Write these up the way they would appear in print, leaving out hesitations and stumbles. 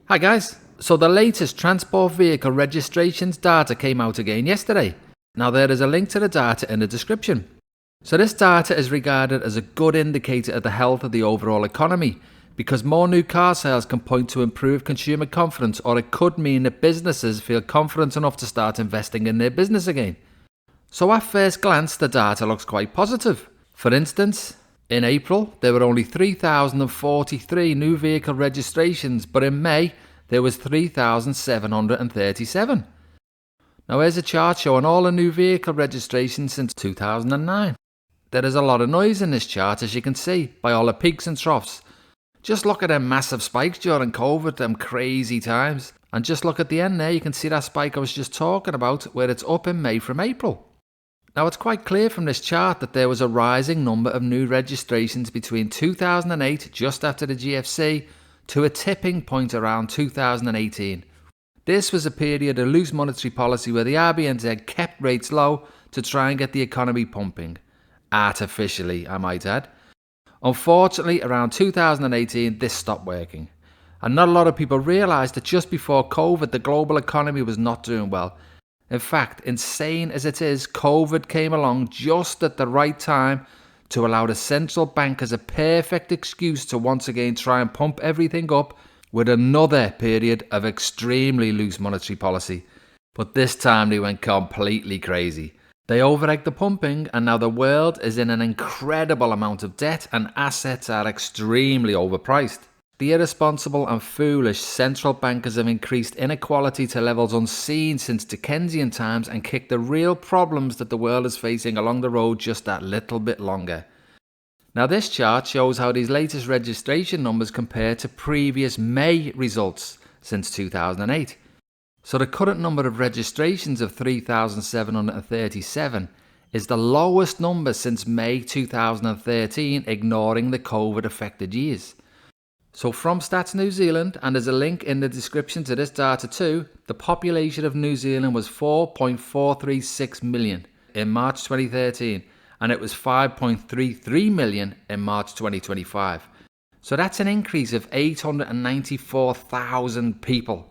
Hi guys, so the latest transport vehicle registrations data came out again yesterday. Now there is a link to the data in the description. So this data is regarded as a good indicator of the health of the overall economy because more new car sales can point to improved consumer confidence, or it could mean that businesses feel confident enough to start investing in their business again. So at first glance the data looks quite positive. For instance, in April, there were only 3,043 new vehicle registrations, but in May, there was 3,737. Now here's a chart showing all the new vehicle registrations since 2009. There is a lot of noise in this chart, as you can see, by all the peaks and troughs. Just look at them massive spikes during COVID, them crazy times. And just look at the end there, you can see that spike I was just talking about, where it's up in May from April. Now it's quite clear from this chart that there was a rising number of new registrations between 2008, just after the GFC, to a tipping point around 2018. This was a period of loose monetary policy where the RBNZ kept rates low to try and get the economy pumping. Artificially, I might add. Unfortunately, around 2018, this stopped working. And not a lot of people realised that just before COVID, the global economy was not doing well. In fact, insane as it is, COVID came along just at the right time to allow the central bankers a perfect excuse to once again try and pump everything up with another period of extremely loose monetary policy. But this time they went completely crazy. They over-egged the pumping, and now the world is in an incredible amount of debt and assets are extremely overpriced. The irresponsible and foolish central bankers have increased inequality to levels unseen since Dickensian times and kicked the real problems that the world is facing along the road just that little bit longer. Now this chart shows how these latest registration numbers compare to previous May results since 2008. So the current number of registrations of 3,737 is the lowest number since May 2013, ignoring the COVID affected years. So from Stats New Zealand, and there's a link in the description to this data too, the population of New Zealand was 4.436 million in March 2013, and it was 5.33 million in March 2025. So that's an increase of 894,000 people.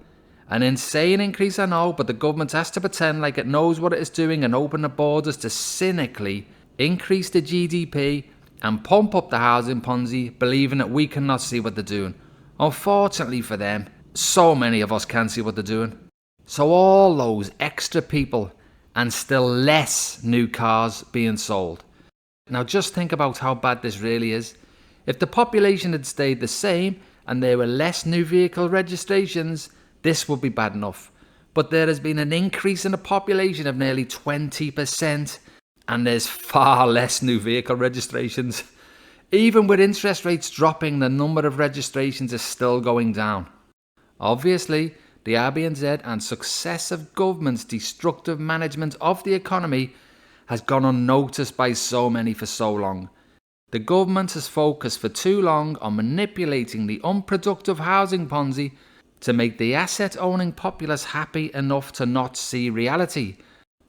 An insane increase, I know, but the government has to pretend like it knows what it is doing and open the borders to cynically increase the GDP and pump up the housing Ponzi, believing that we cannot see what they're doing. Unfortunately for them, so many of us can see what they're doing. So all those extra people and still less new cars being sold. Now just think about how bad this really is. If the population had stayed the same and there were less new vehicle registrations, this would be bad enough. But there has been an increase in the population of nearly 20%. And there's far less new vehicle registrations. Even with interest rates dropping, the number of registrations is still going down. Obviously, the RBNZ and successive governments' destructive management of the economy has gone unnoticed by so many for so long. The government has focused for too long on manipulating the unproductive housing Ponzi to make the asset-owning populace happy enough to not see reality.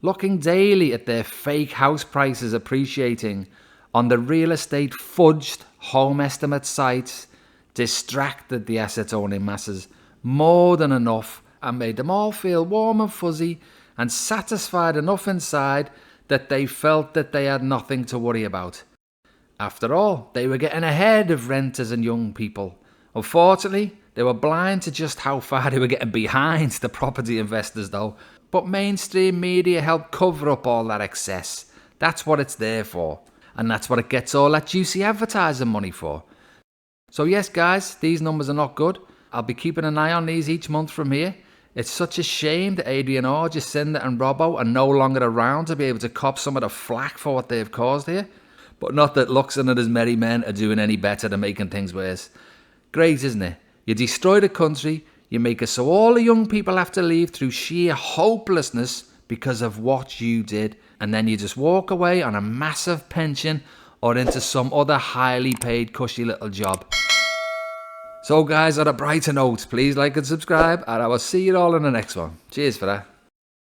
Looking daily at their fake house prices appreciating on the real estate fudged home estimate sites, distracted the asset-owning masses more than enough and made them all feel warm and fuzzy and satisfied enough inside that they felt that they had nothing to worry about. After all, they were getting ahead of renters and young people. Unfortunately, they were blind to just how far they were getting behind the property investors though. But mainstream media help cover up all that excess. That's what it's there for. And that's what it gets all that juicy advertising money for. So yes guys, these numbers are not good. I'll be keeping an eye on these each month from here. It's such a shame that Adrian Orr, Jacinda and Robbo are no longer around to be able to cop some of the flack for what they've caused here. But not that Luxon and his merry men are doing any better than making things worse. Great, isn't it? You destroy the country. You make it so all the young people have to leave through sheer hopelessness because of what you did. And then you just walk away on a massive pension or into some other highly paid cushy little job. So guys, on a brighter note, please like and subscribe, and I will see you all in the next one. Cheers for that.